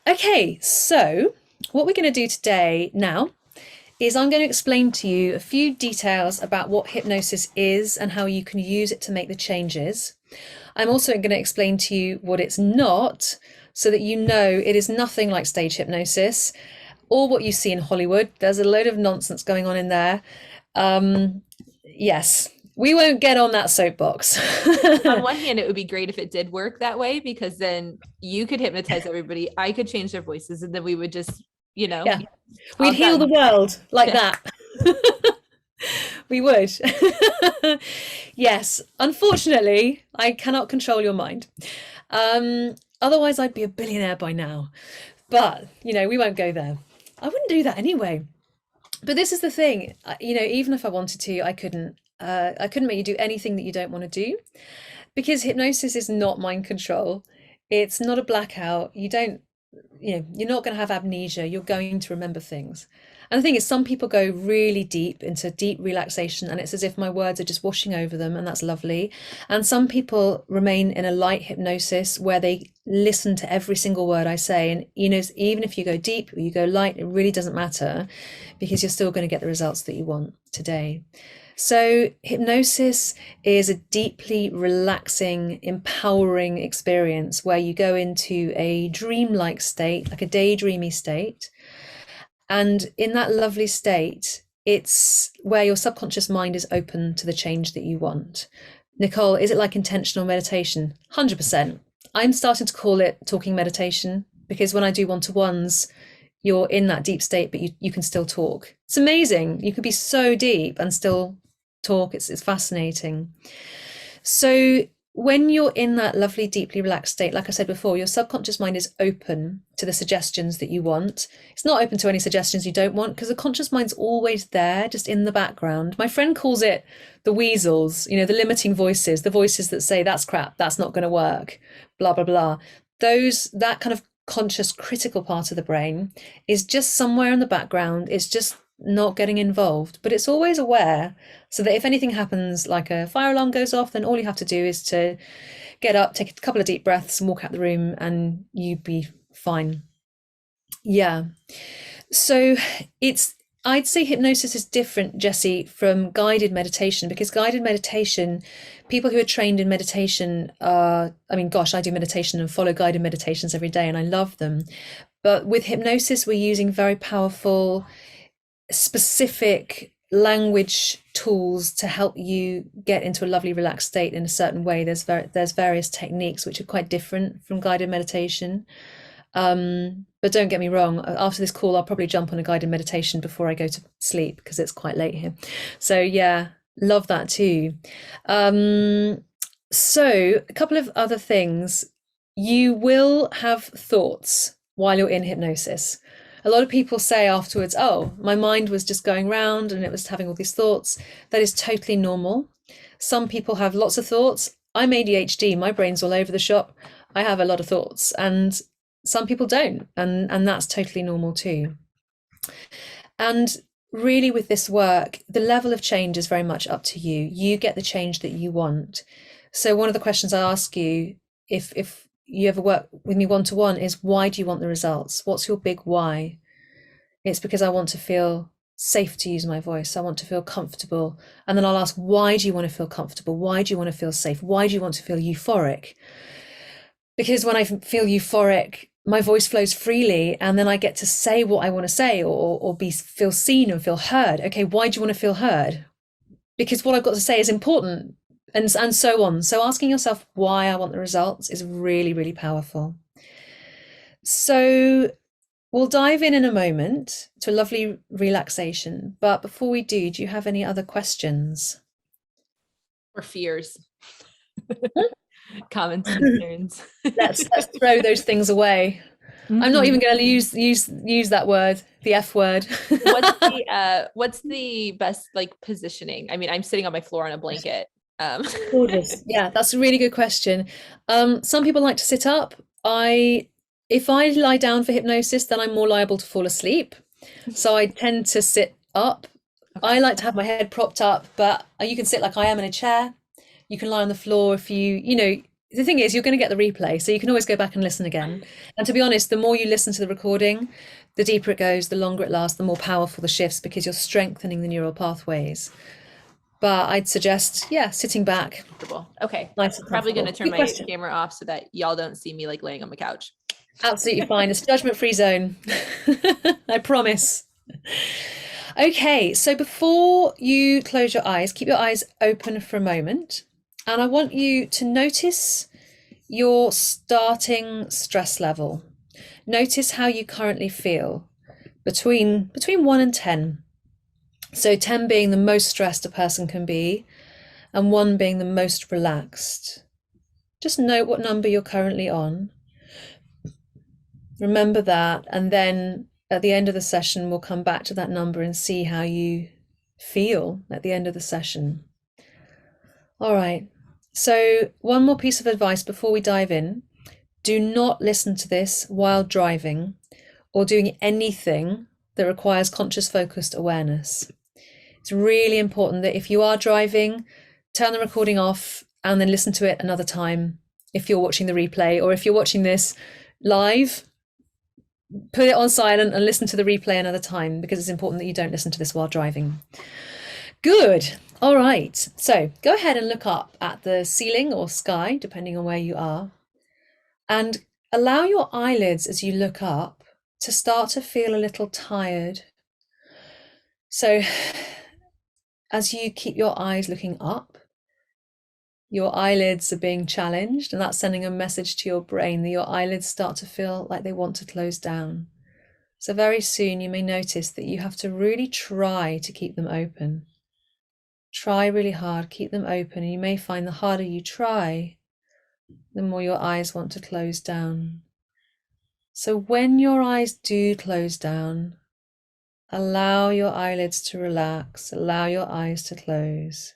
Okay, so what we're going to do today now is I'm going to explain to you a few details about what hypnosis is and how you can use it to make the changes. I'm also going to explain to you what it's not so that you know it is nothing like stage hypnosis or what you see in Hollywood. There's a load of nonsense going on in there. Yes, we won't get on that soapbox. On one hand, it would be great if it did work that way, because then you could hypnotize everybody, I could change their voices, and then we would just, Yeah, all we'd heal the done. world like Yeah. that. We would. Yes, unfortunately, I cannot control your mind. Otherwise, I'd be a billionaire by now. But, we won't go there. I wouldn't do that anyway. But this is the thing, even if I wanted to, I couldn't. I couldn't make you do anything that you don't want to do because hypnosis is not mind control. It's not a blackout. You're not going to have amnesia. You're going to remember things. And the thing is, some people go really deep into deep relaxation, and it's as if my words are just washing over them, and that's lovely. And some people remain in a light hypnosis where they listen to every single word I say. And, even if you go deep or you go light, it really doesn't matter because you're still going to get the results that you want today. So, hypnosis is a deeply relaxing, empowering experience where you go into a dreamlike state, like a daydreamy state. And in that lovely state, it's where your subconscious mind is open to the change that you want. Nicole, is it like intentional meditation? 100%. I'm starting to call it talking meditation because when I do one-to-ones, you're in that deep state, but you can still talk. It's amazing. You can be so deep and still talk. It's fascinating. So when you're in that lovely, deeply relaxed state, like I said before, your subconscious mind is open to the suggestions that you want. It's not open to any suggestions you don't want because the conscious mind's always there, just in the background. My friend calls it the weasels, the limiting voices, the voices that say, that's crap, that's not going to work, blah, blah, blah. That kind of conscious critical part of the brain is just somewhere in the background. It's just not getting involved, but it's always aware, so that if anything happens, like a fire alarm goes off, then all you have to do is to get up, take a couple of deep breaths and walk out the room and you'd be fine. Yeah. So I'd say hypnosis is different, Jessie, from guided meditation, because guided meditation, people who are trained in meditation I do meditation and follow guided meditations every day and I love them. But with hypnosis, we're using very powerful specific language tools to help you get into a lovely relaxed state in a certain way. There's various techniques which are quite different from guided meditation. But don't get me wrong, after this call I'll probably jump on a guided meditation before I go to sleep because it's quite late here. So yeah, love that too. So a couple of other things. You will have thoughts while you're in hypnosis. A lot of people say afterwards, oh, my mind was just going round and it was having all these thoughts. That is totally normal. Some people have lots of thoughts. I'm ADHD, my brain's all over the shop. I have a lot of thoughts, and some people don't, and that's totally normal too. And really, with this work, the level of change is very much up to you. You get the change that you want. So one of the questions I ask you, if you ever work with me one-to-one, is why do you want the results? What's your big why? It's because I want to feel safe to use my voice. I want to feel comfortable. And then I'll ask, why do you want to feel comfortable? Why do you want to feel safe? Why do you want to feel euphoric? Because when I feel euphoric, my voice flows freely and then I get to say what I want to say or feel seen and feel heard. Okay, why do you want to feel heard? Because what I've got to say is important, and so on. So asking yourself why I want the results is really, really powerful. So we'll dive in a moment to a lovely relaxation. But before we do you have any other questions? Or fears. Comments, concerns. Let's throw those things away. I'm not even going to use that word, the F word. What's the best positioning? I mean, I'm sitting on my floor on a blanket. Gorgeous. Yeah, that's a really good question. Some people like to sit up. If I lie down for hypnosis, then I'm more liable to fall asleep. So I tend to sit up. I like to have my head propped up, but you can sit like I am in a chair. You can lie on the floor if the thing is, you're going to get the replay, so you can always go back and listen again. And to be honest, the more you listen to the recording, the deeper it goes, the longer it lasts, the more powerful the shifts, because you're strengthening the neural pathways. But I'd suggest, yeah, sitting back. Okay. Nice and Probably going to turn Good my question. camera off so that y'all don't see me like laying on the couch. Absolutely fine. It's a judgment-free zone. I promise. Okay, so before you close your eyes, keep your eyes open for a moment. And I want you to notice your starting stress level. Notice how you currently feel between 1 and 10. So 10 being the most stressed a person can be, and 1 being the most relaxed. Just note what number you're currently on. Remember that, and then at the end of the session, we'll come back to that number and see how you feel at the end of the session. All right. So one more piece of advice before we dive in. Do not listen to this while driving or doing anything that requires conscious focused awareness. It's really important that if you are driving, turn the recording off and then listen to it another time. If you're watching the replay, or if you're watching this live, put it on silent and listen to the replay another time, because it's important that you don't listen to this while driving. Good. All right. So go ahead and look up at the ceiling or sky, depending on where you are, and allow your eyelids as you look up to start to feel a little tired. So as you keep your eyes looking up, your eyelids are being challenged, and that's sending a message to your brain that your eyelids start to feel like they want to close down. So very soon you may notice that you have to really try to keep them open. Try really hard, keep them open, and you may find the harder you try, the more your eyes want to close down. So when your eyes do close down, allow your eyelids to relax, allow your eyes to close.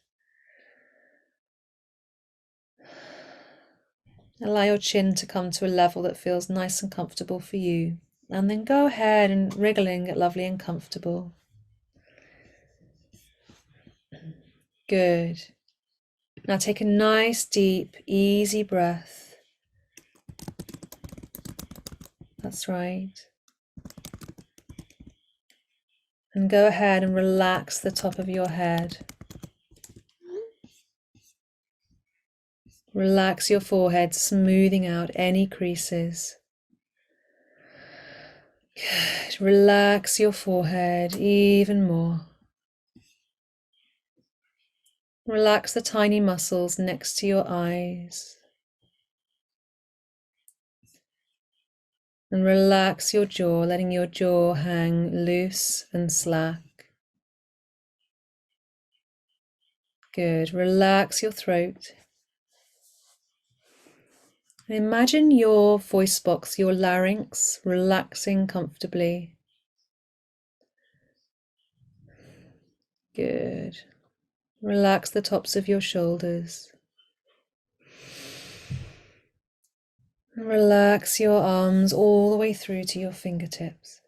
Allow your chin to come to a level that feels nice and comfortable for you. And then go ahead and wriggling it lovely and comfortable. Good. Now take a nice, deep, easy breath. That's right. And go ahead and relax the top of your head. Relax your forehead, smoothing out any creases. Good. Relax your forehead even more. Relax the tiny muscles next to your eyes. And relax your jaw, letting your jaw hang loose and slack. Good. Relax your throat. And imagine your voice box, your larynx, relaxing comfortably. Good. Relax the tops of your shoulders. And relax your arms all the way through to your fingertips.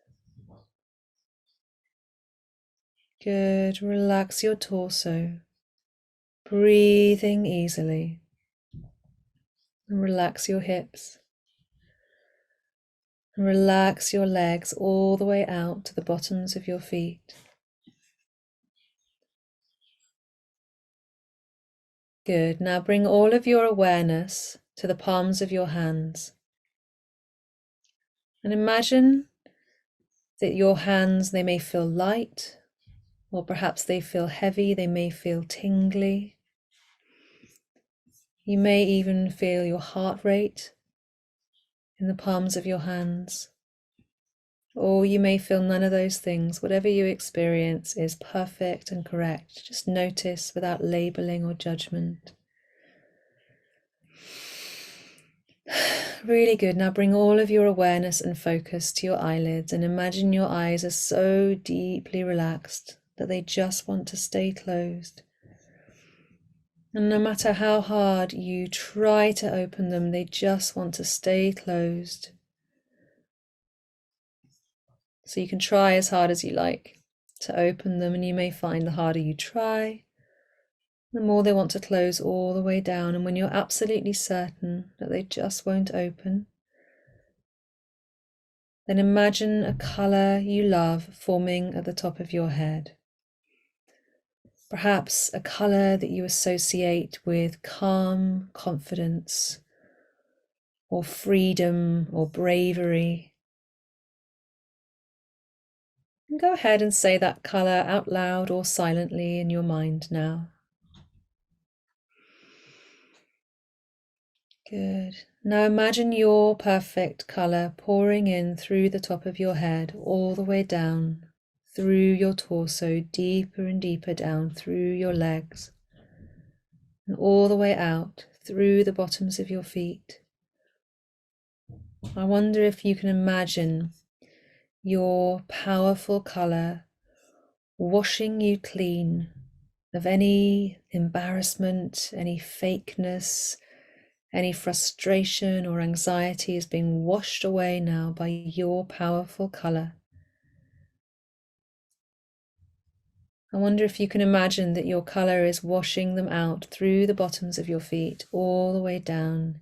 Good. Relax your torso, breathing easily. And relax your hips. And relax your legs all the way out to the bottoms of your feet. Good. Now bring all of your awareness to the palms of your hands. And imagine that your hands, they may feel light, or perhaps they feel heavy, they may feel tingly. You may even feel your heart rate in the palms of your hands. Or you may feel none of those things. Whatever you experience is perfect and correct. Just notice without labeling or judgment. Really good. Now bring all of your awareness and focus to your eyelids, and imagine your eyes are so deeply relaxed that they just want to stay closed. And no matter how hard you try to open them, they just want to stay closed. So you can try as hard as you like to open them, and you may find the harder you try, the more they want to close all the way down. And when you're absolutely certain that they just won't open, then imagine a colour you love forming at the top of your head. Perhaps a colour that you associate with calm, confidence, or freedom, or bravery. And go ahead and say that colour out loud or silently in your mind now. Good. Now imagine your perfect colour pouring in through the top of your head, all the way down, through your torso, deeper and deeper down through your legs, and all the way out through the bottoms of your feet. I wonder if you can imagine your powerful colour washing you clean of any embarrassment, any fakeness, any frustration or anxiety is being washed away now by your powerful colour. I wonder if you can imagine that your colour is washing them out through the bottoms of your feet, all the way down,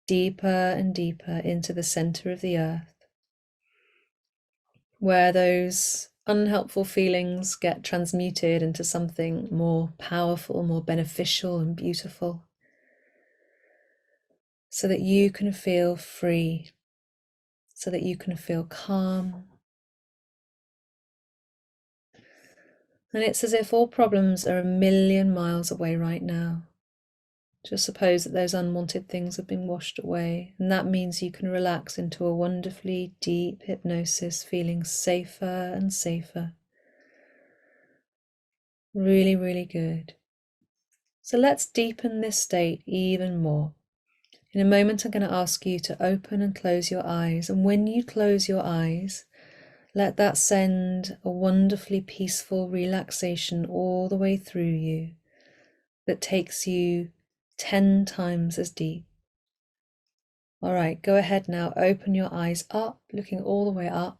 deeper and deeper into the centre of the earth, where those unhelpful feelings get transmuted into something more powerful, more beneficial and beautiful, so that you can feel free, so that you can feel calm. And it's as if all problems are a million miles away right now. Just suppose that those unwanted things have been washed away, and that means you can relax into a wonderfully deep hypnosis, feeling safer and safer. Really, really good. So let's deepen this state even more. In a moment, I'm going to ask you to open and close your eyes, and when you close your eyes, let that send a wonderfully peaceful relaxation all the way through you that takes you 10 times as deep. All right, go ahead now, open your eyes up, looking all the way up.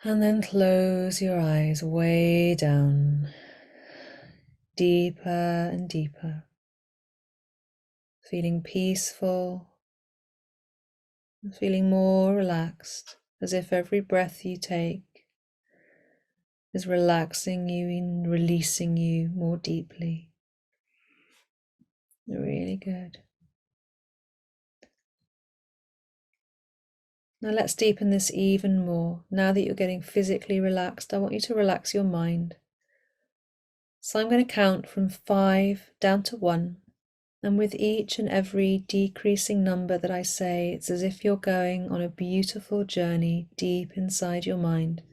And then close your eyes way down, deeper and deeper, feeling peaceful, feeling more relaxed, as if every breath you take is relaxing you and releasing you more deeply. Really good. Now let's deepen this even more. Now that you're getting physically relaxed, I want you to relax your mind. So I'm going to count from 5 down to 1. And with each and every decreasing number that I say, it's as if you're going on a beautiful journey deep inside your mind,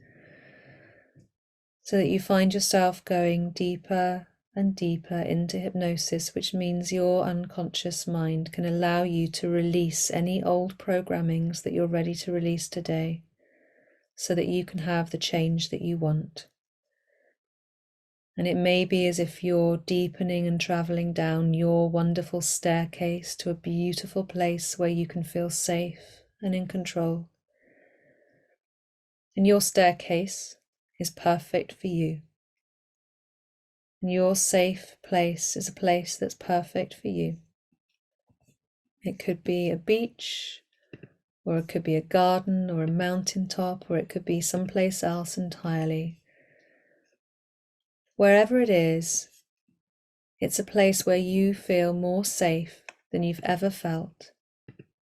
so that you find yourself going deeper and deeper into hypnosis, which means your unconscious mind can allow you to release any old programmings that you're ready to release today, so that you can have the change that you want. And it may be as if you're deepening and traveling down your wonderful staircase to a beautiful place where you can feel safe and in control. And your staircase is perfect for you. And your safe place is a place that's perfect for you. It could be a beach, or it could be a garden or a mountaintop, or it could be someplace else entirely. Wherever it is, it's a place where you feel more safe than you've ever felt,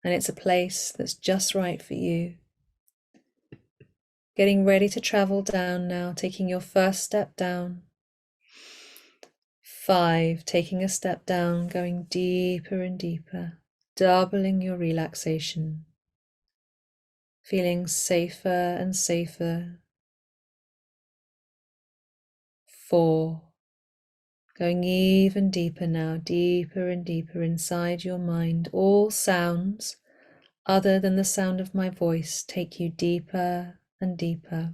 and it's a place that's just right for you. Getting ready to travel down now, taking your first step down. 5, taking a step down, going deeper and deeper, doubling your relaxation, feeling safer and safer. 4, going even deeper now, deeper and deeper inside your mind. All sounds other than the sound of my voice take you deeper and deeper.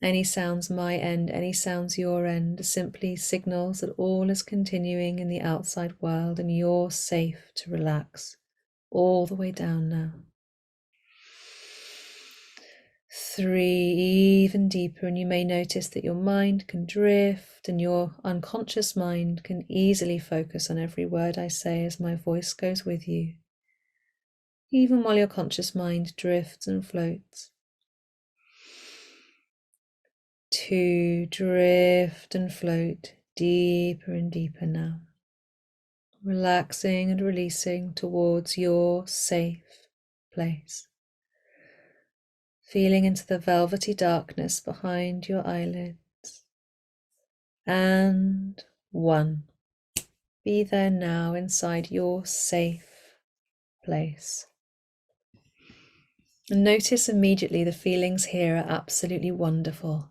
Any sounds my end, any sounds your end, are simply signals that all is continuing in the outside world and you're safe to relax all the way down now. 3, even deeper, and you may notice that your mind can drift and your unconscious mind can easily focus on every word I say as my voice goes with you, even while your conscious mind drifts and floats. 2, drift and float deeper and deeper now, relaxing and releasing towards your safe place. Feeling into the velvety darkness behind your eyelids. And 1. Be there now inside your safe place. And notice immediately the feelings here are absolutely wonderful.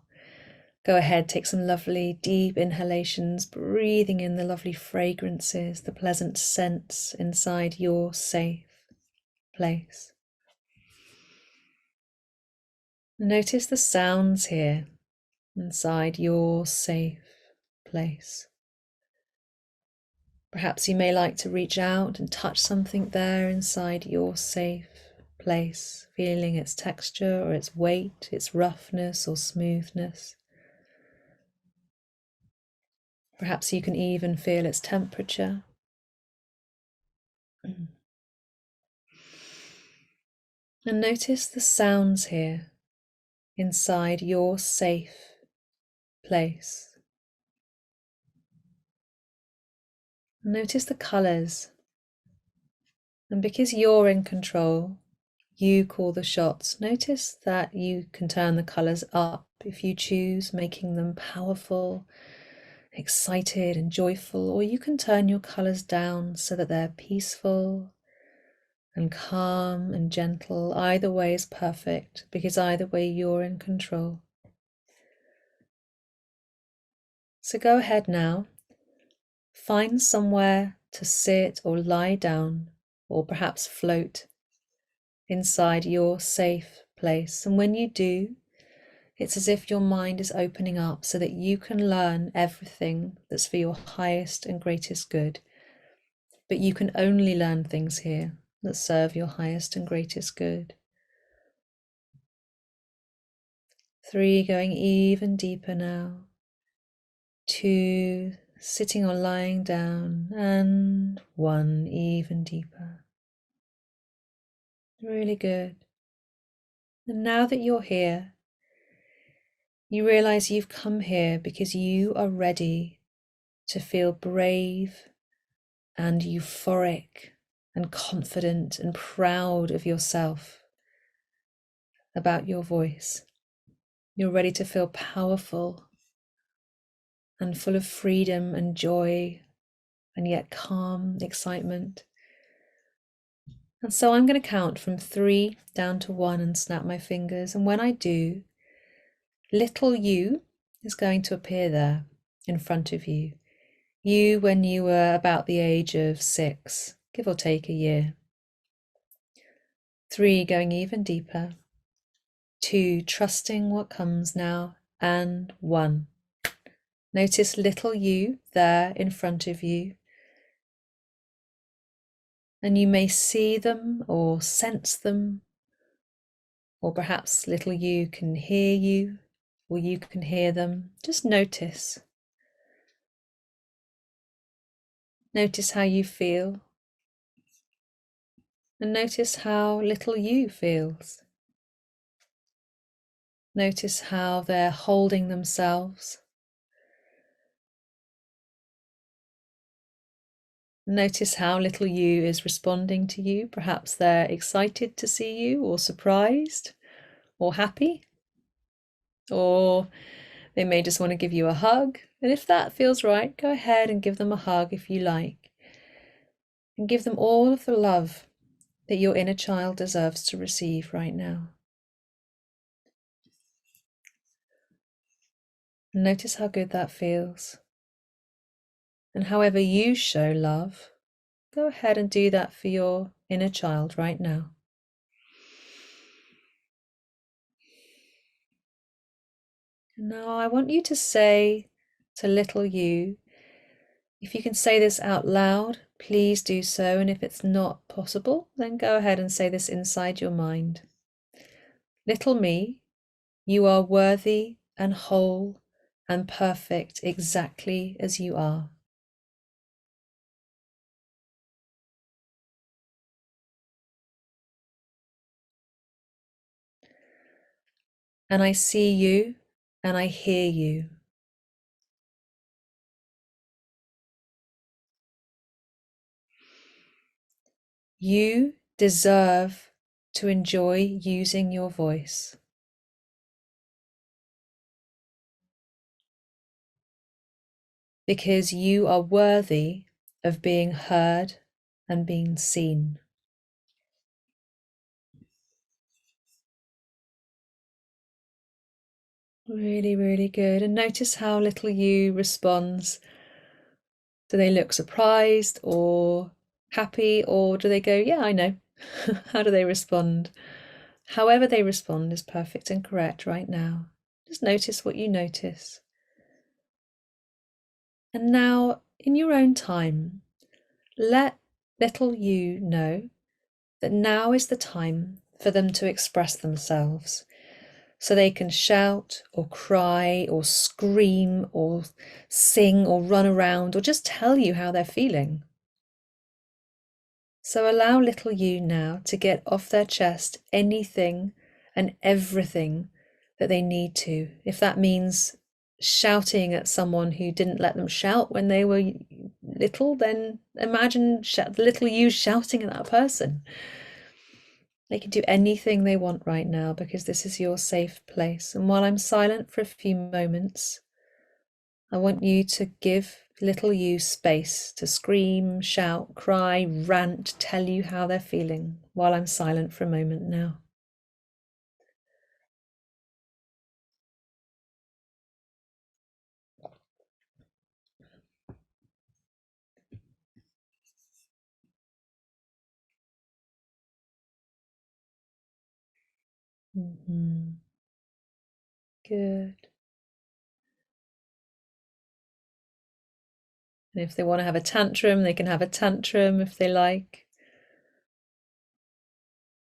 Go ahead, take some lovely deep inhalations, breathing in the lovely fragrances, the pleasant scents inside your safe place. Notice the sounds here inside your safe place. Perhaps you may like to reach out and touch something there inside your safe place, feeling its texture or its weight, its roughness or smoothness. Perhaps you can even feel its temperature. And notice the sounds here inside your safe place. Notice the colours. And because you're in control, you call the shots. Notice that you can turn the colours up if you choose, making them powerful, excited and joyful, or you can turn your colours down so that they're peaceful and calm and gentle. Either way is perfect, because either way you're in control. So go ahead now, find somewhere to sit or lie down, or perhaps float inside your safe place. And when you do, it's as if your mind is opening up so that you can learn everything that's for your highest and greatest good. But you can only learn things here that serve your highest and greatest good. 3, going even deeper now. 2, sitting or lying down. And 1, even deeper. Really good. And now that you're here, you realize you've come here because you are ready to feel brave and euphoric and confident and proud of yourself about your voice. You're ready to feel powerful and full of freedom and joy and yet calm excitement. And so I'm going to count from 3 down to 1 and snap my fingers. And when I do, little you is going to appear there in front of you. You when you were about the age of 6, give or take a year. 3, going even deeper. 2, trusting what comes now. And 1. Notice little you there in front of you. And you may see them or sense them, or perhaps little you can hear you, or you can hear them. Just notice. Notice how you feel. And notice how little you feels. Notice how they're holding themselves. Notice how little you is responding to you. Perhaps they're excited to see you, or surprised, or happy. Or they may just want to give you a hug. And if that feels right, go ahead and give them a hug if you like. And give them all of the love that your inner child deserves to receive right now. And notice how good that feels. And however you show love, go ahead and do that for your inner child right now. Now I want you to say to little you, if you can say this out loud, please do so. And if it's not possible, then go ahead and say this inside your mind. Little me You are worthy and whole and perfect exactly as you are. And I see you and I hear you. You deserve to enjoy using your voice. Because you are worthy of being heard and being seen. Really, really good. And notice how little you responds. Do they look surprised or happy, or do they go, yeah, I know? How do they respond? However they respond is perfect and correct right now. Just notice what you notice. And now, in your own time, let little you know that now is the time for them to express themselves. So they can shout or cry or scream or sing or run around or just tell you how they're feeling. So allow little you now to get off their chest anything and everything that they need to. If that means shouting at someone who didn't let them shout when they were little, then imagine the little you shouting at that person. They can do anything they want right now because this is your safe place. And while I'm silent for a few moments, I want you to give little you space to scream, shout, cry, rant, tell you how they're feeling while I'm silent for a moment now. Good. And if they want to have a tantrum, they can have a tantrum if they like.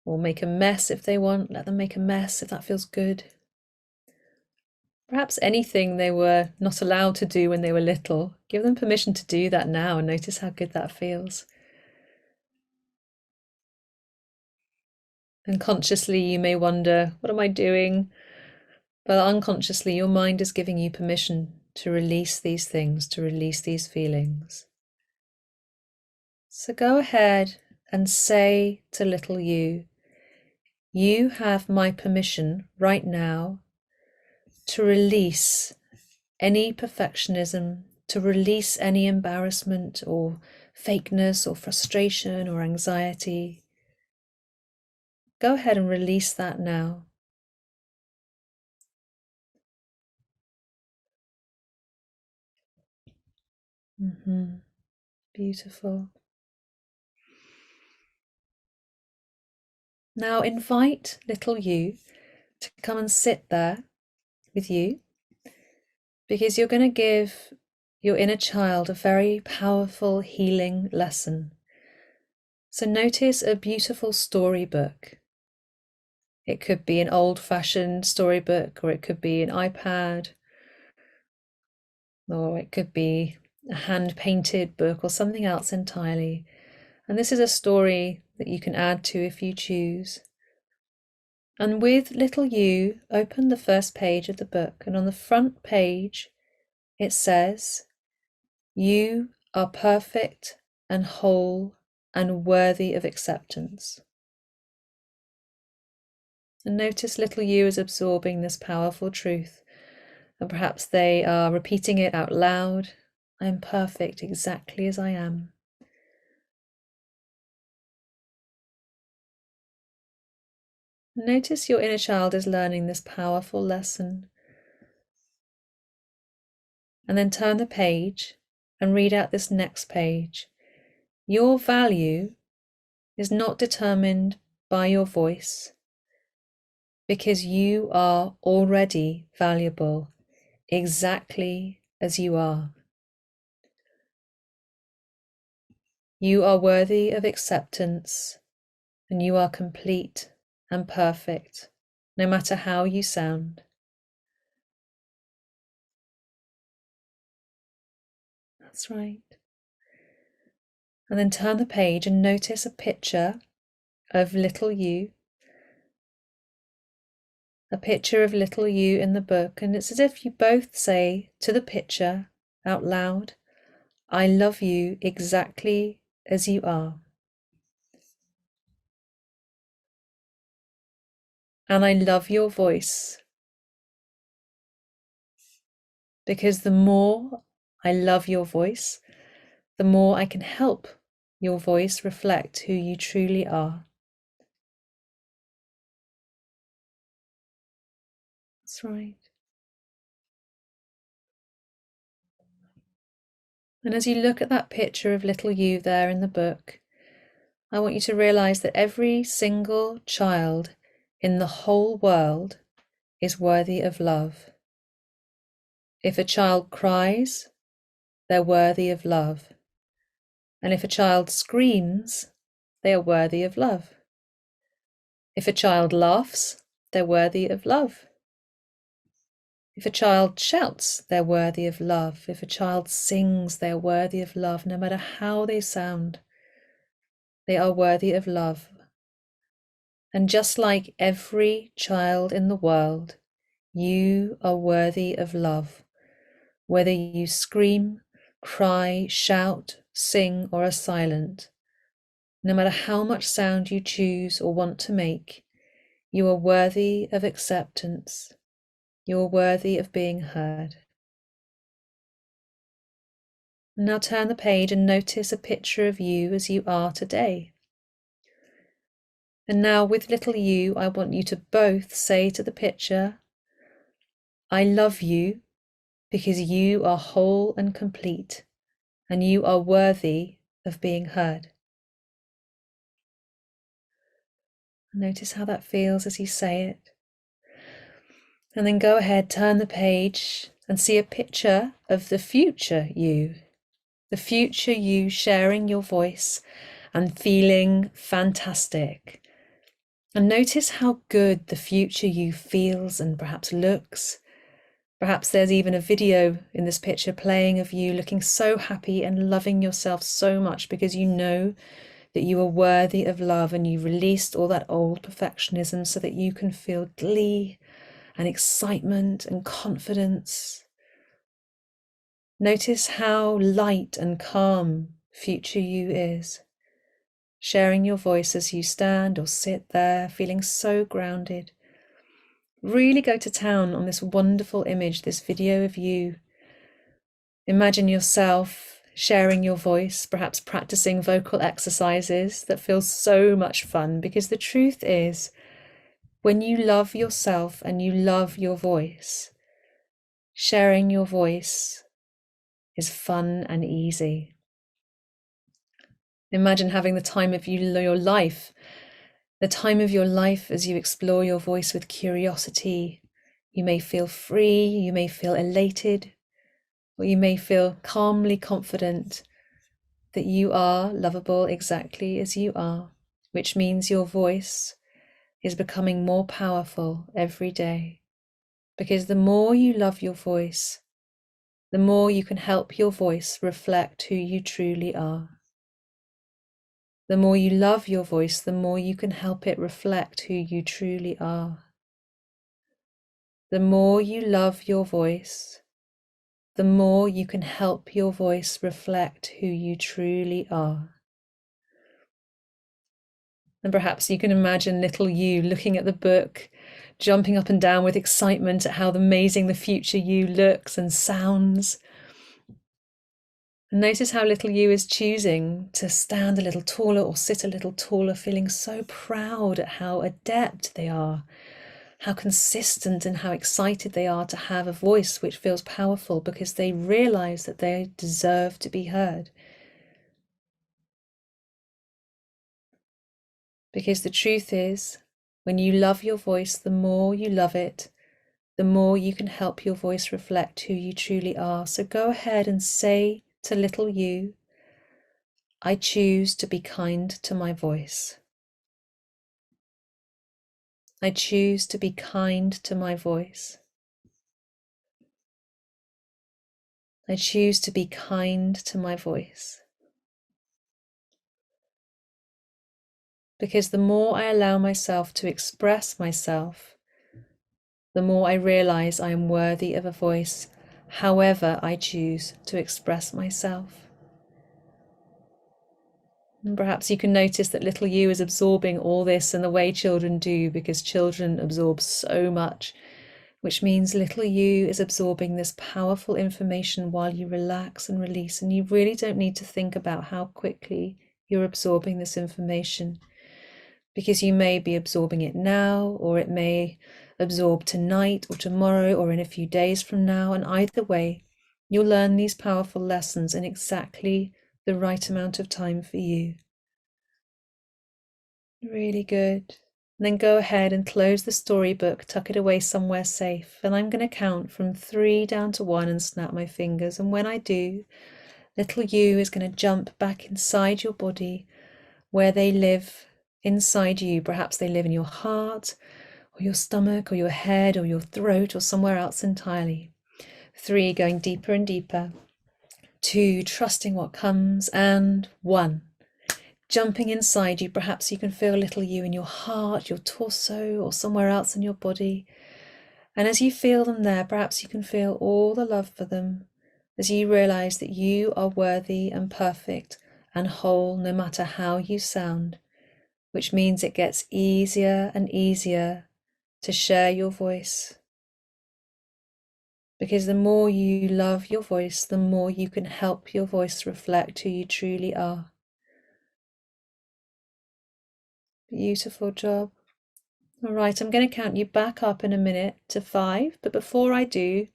Or make a mess if they want. Let them make a mess if that feels good. Perhaps anything they were not allowed to do when they were little. Give them permission to do that now and notice how good that feels. And consciously, you may wonder, what am I doing? But unconsciously, your mind is giving you permission to release these things, to release these feelings. So go ahead and say to little you, you have my permission right now to release any perfectionism, to release any embarrassment or fakeness or frustration or anxiety. Go ahead and release that now. Beautiful. Now invite little you to come and sit there with you, because you're going to give your inner child a very powerful healing lesson. So notice a beautiful storybook. It could be an old-fashioned storybook, or it could be an iPad, or it could be a hand-painted book or something else entirely. And this is a story that you can add to if you choose. And with little you, open the first page of the book, and on the front page it says, you are perfect and whole and worthy of acceptance. And notice little you is absorbing this powerful truth, and perhaps they are repeating it out loud. I am perfect exactly as I am. Notice your inner child is learning this powerful lesson. And then turn the page and read out this next page. Your value is not determined by your voice, because you are already valuable exactly as you are. You are worthy of acceptance, and you are complete and perfect no matter how you sound. That's right. And then turn the page and notice a picture of little you. A picture of little you in the book, and it's as if you both say to the picture out loud, I love you exactly as you are. And I love your voice, because the more I love your voice, the more I can help your voice reflect who you truly are. That's right. And as you look at that picture of little you there in the book, I want you to realize that every single child in the whole world is worthy of love. If a child cries, they're worthy of love. And if a child screams, they are worthy of love. If a child laughs, they're worthy of love. If a child shouts, they're worthy of love. If a child sings, they are worthy of love. No matter how they sound, they are worthy of love. And just like every child in the world, you are worthy of love. Whether you scream, cry, shout, sing, or are silent, no matter how much sound you choose or want to make, you are worthy of acceptance. You are worthy of being heard. Now turn the page and notice a picture of you as you are today. And now with little you, I want you to both say to the picture, I love you because you are whole and complete, and you are worthy of being heard. Notice how that feels as you say it. And then go ahead, turn the page and see a picture of the future you. The future you sharing your voice and feeling fantastic. And notice how good the future you feels and perhaps looks. Perhaps there's even a video in this picture playing of you looking so happy and loving yourself so much because you know that you are worthy of love and you've released all that old perfectionism so that you can feel glee and excitement and confidence. Notice how light and calm future you is, sharing your voice as you stand or sit there, feeling so grounded. Really go to town on this wonderful image, this video of you. Imagine yourself sharing your voice, perhaps practicing vocal exercises that feel so much fun, because the truth is, when you love yourself and you love your voice, sharing your voice is fun and easy. Imagine having the time of your life, the time of your life as you explore your voice with curiosity. You may feel free, you may feel elated, or you may feel calmly confident that you are lovable exactly as you are, which means your voice is becoming more powerful every day. Because the more you love your voice, the more you can help your voice reflect who you truly are. The more you love your voice, the more you can help it reflect who you truly are. The more you love your voice, the more you can help your voice reflect who you truly are. And perhaps you can imagine little you looking at the book, jumping up and down with excitement at how amazing the future you looks and sounds. And notice how little you is choosing to stand a little taller or sit a little taller, feeling so proud at how adept they are, how consistent and how excited they are to have a voice which feels powerful because they realize that they deserve to be heard. Because the truth is, when you love your voice, the more you love it, the more you can help your voice reflect who you truly are. So go ahead and say to little you, I choose to be kind to my voice. I choose to be kind to my voice. I choose to be kind to my voice. Because the more I allow myself to express myself, the more I realize I am worthy of a voice, however I choose to express myself. And perhaps you can notice that little you is absorbing all this in the way children do, because children absorb so much, which means little you is absorbing this powerful information while you relax and release. And you really don't need to think about how quickly you're absorbing this information, because you may be absorbing it now, or it may absorb tonight or tomorrow or in a few days from now. And either way, you'll learn these powerful lessons in exactly the right amount of time for you. Really good. And then go ahead and close the storybook, tuck it away somewhere safe. And I'm going to count from 3 down to 1 and snap my fingers. And when I do, little you is going to jump back inside your body where they live inside you. Perhaps they live in your heart or your stomach or your head or your throat or somewhere else entirely. 3, going deeper and deeper. 2, trusting what comes. And 1, jumping inside you. Perhaps you can feel little you in your heart, your torso, or somewhere else in your body. And as you feel them there, perhaps you can feel all the love for them as you realize that you are worthy and perfect and whole no matter how you sound, which means it gets easier and easier to share your voice. Because the more you love your voice, the more you can help your voice reflect who you truly are. Beautiful job. All right, I'm going to count you back up in a minute to 5, but before I do,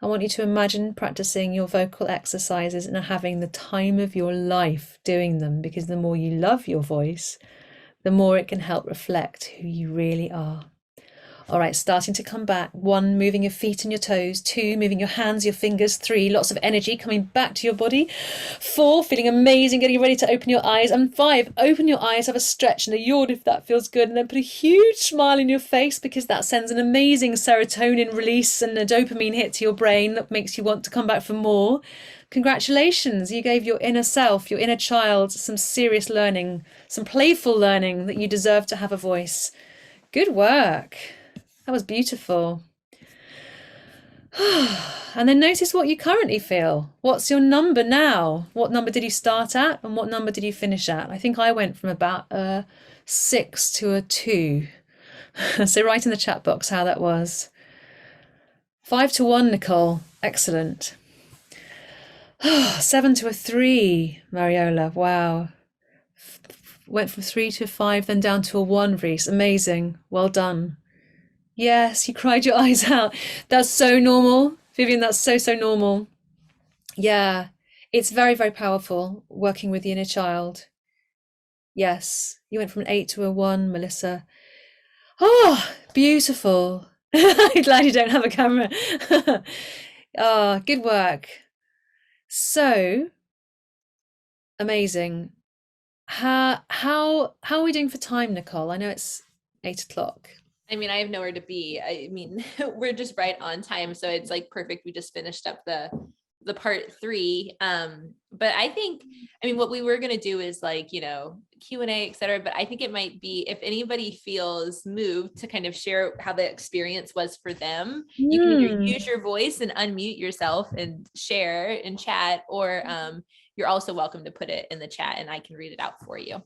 I want you to imagine practicing your vocal exercises and having the time of your life doing them, because the more you love your voice, the more it can help reflect who you really are. All right, starting to come back. 1, moving your feet and your toes. 2, moving your hands, your fingers. 3, lots of energy coming back to your body. 4, feeling amazing, getting ready to open your eyes. And 5, open your eyes, have a stretch and a yawn if that feels good. And then put a huge smile in your face, because that sends an amazing serotonin release and a dopamine hit to your brain that makes you want to come back for more. Congratulations, you gave your inner self, your inner child, some serious learning, some playful learning that you deserve to have a voice. Good work. That was beautiful. And then notice what you currently feel. What's your number now? What number did you start at and what number did you finish at? I think I went from about a 6 to a 2. So write in the chat box how that was. 5 to 1, Nicole. Excellent. 7 to a 3, Mariola. Wow. Went from 3 to 5, then down to a 1, Reese. Amazing. Well done. Yes, you cried your eyes out. That's so normal. Vivian, that's so, so normal. Yeah, it's very, very powerful working with the inner child. Yes, you went from an 8 to a 1, Melissa. Oh, beautiful. I'm glad you don't have a camera. Oh, good work. So amazing. How are we doing for time, Nicole? I know it's 8 o'clock. I mean, I have nowhere to be. I mean, we're just right on time. So it's like perfect. We just finished up the part 3. But I think, I mean, what we were going to do is like, you know, Q&A, et cetera. But I think it might be, if anybody feels moved to kind of share how the experience was for them, you can either use your voice and unmute yourself and share and chat, or you're also welcome to put it in the chat and I can read it out for you.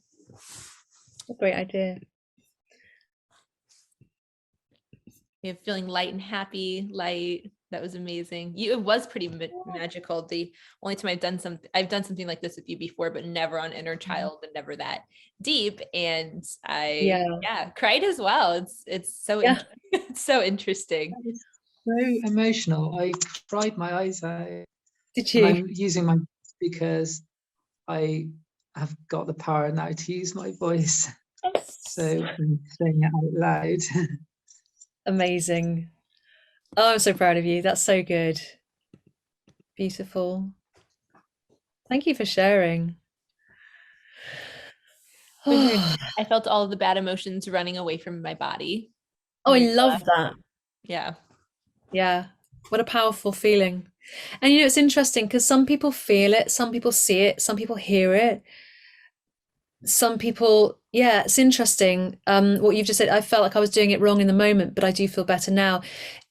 Great idea. You're feeling light and happy, light. That was amazing. It was pretty magical. The only time I've done something like this with you before, but never on inner child and never that deep. And I cried as well. It's so it's so interesting. So emotional. I cried my eyes out. Did you? And I'm using my voice because I have got the power now to use my voice. So I'm saying it out loud. Amazing. Oh, I'm so proud of you. That's so good. Beautiful. Thank you for sharing. I felt all of the bad emotions running away from my body. Oh, I Make love laugh. that. Yeah. Yeah. What a powerful feeling. And it's interesting because some people feel it, some people see it, some people hear it. Some people, yeah, it's interesting. What you've just said, I felt like I was doing it wrong in the moment, but I do feel better now.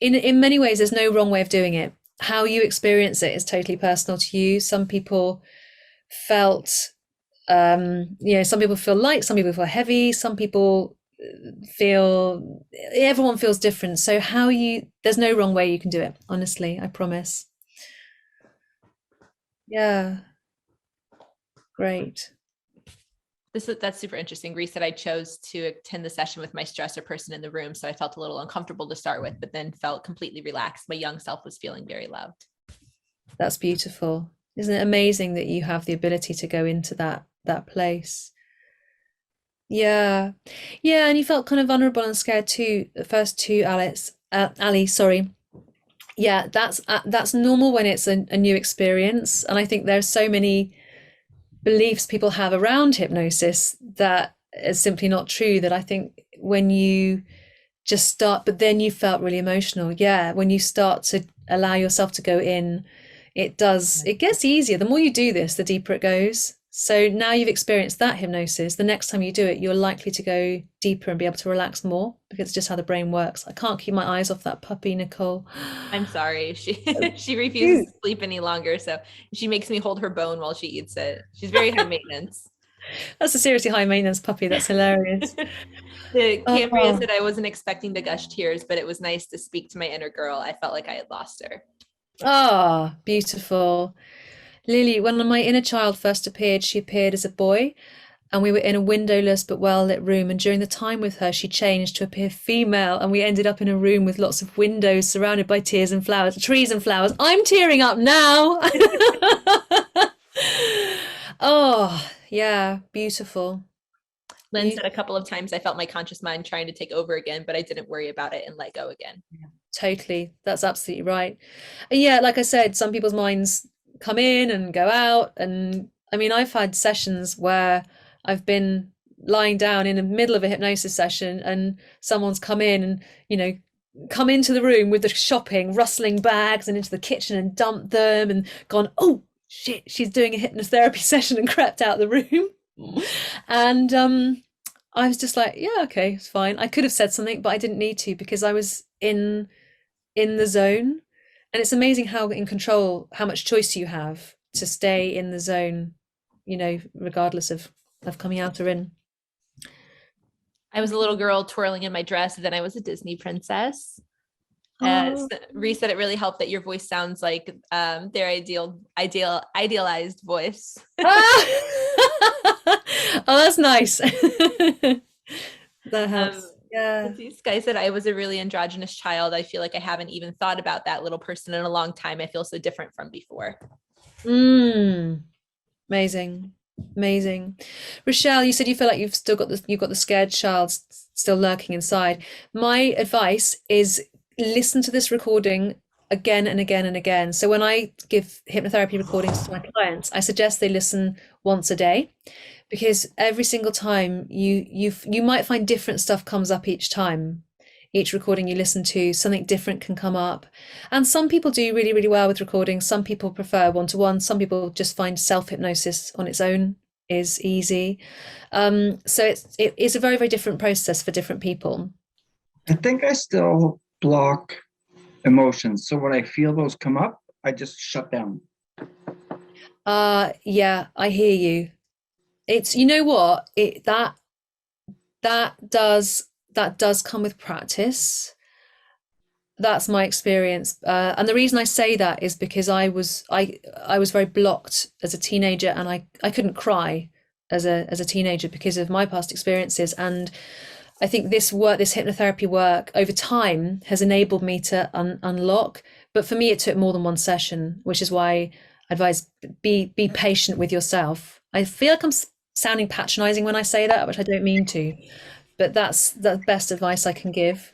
In many ways, there's no wrong way of doing it. How you experience it is totally personal to you. Some people felt, some people feel light, some people feel heavy, some people feel, everyone feels different. So there's no wrong way you can do it, honestly, I promise. Yeah, great. That's super interesting. Reese said I chose to attend the session with my stressor person in the room, so I felt a little uncomfortable to start with, but then felt completely relaxed. My young self was feeling very loved. That's beautiful. Isn't it amazing that you have the ability to go into that place? Yeah. Yeah, and you felt kind of vulnerable and scared too, at first too, Ali, sorry. Yeah, that's normal when it's a new experience. And I think there's so many beliefs people have around hypnosis that is simply not true, that I think when you just start, but then you felt really emotional. Yeah, when you start to allow yourself to go in, it gets easier. The more you do this, the deeper it goes. So now you've experienced that hypnosis, the next time you do it, you're likely to go deeper and be able to relax more, because it's just how the brain works. I can't keep my eyes off that puppy, Nicole. I'm sorry. She refuses to sleep any longer, so she makes me hold her bone while she eats it. She's very high maintenance. That's a seriously high maintenance puppy. That's hilarious. Cambria Oh. said I wasn't expecting to gush tears, but it was nice to speak to my inner girl. I felt like I had lost her. Ah, beautiful. Lily, when my inner child first appeared, she appeared as a boy, and we were in a windowless but well-lit room. And during the time with her, she changed to appear female, and we ended up in a room with lots of windows surrounded by trees and flowers. I'm tearing up now. Oh, yeah, beautiful. Lynn said a couple of times I felt my conscious mind trying to take over again, but I didn't worry about it and let go again. Totally. That's absolutely right. And yeah, like I said, some people's minds come in and go out. And I mean, I've had sessions where I've been lying down in the middle of a hypnosis session and someone's come in and, come into the room with the shopping, rustling bags and into the kitchen and dumped them and gone, oh shit, she's doing a hypnotherapy session, and crept out the room. And I was just like, yeah, okay, it's fine. I could have said something, but I didn't need to, because I was in the zone. And it's amazing how much choice you have to stay in the zone, regardless of coming out or in. I was a little girl twirling in my dress, and then I was a Disney princess. Reese said it really helped that your voice sounds like their idealized voice. Oh, that's nice. That helps. Yeah. This guy said I was a really androgynous child. I feel like I haven't even thought about that little person in a long time. I feel so different from before. Amazing. Rochelle, you said you feel like you've got the scared child still lurking inside. My advice is listen to this recording again and again and again. So when I give hypnotherapy recordings to my clients, I suggest they listen once a day, because every single time you might find different stuff comes up each time. Each recording you listen to, something different can come up. And some people do really, really well with recordings. Some people prefer one-to-one. Some people just find self-hypnosis on its own is easy. So it is a very, very different process for different people. I think I still block emotions. So when I feel those come up, I just shut down. Yeah, I hear you. It's, you know what, that does come with practice. That's my experience. And the reason I say that is because I was very blocked as a teenager, and I couldn't cry as a teenager because of my past experiences. And I think this hypnotherapy work over time has enabled me to unlock. But for me, it took more than one session, which is why I advise be patient with yourself. I feel like I'm sounding patronizing when I say that, which I don't mean to, but that's the best advice I can give.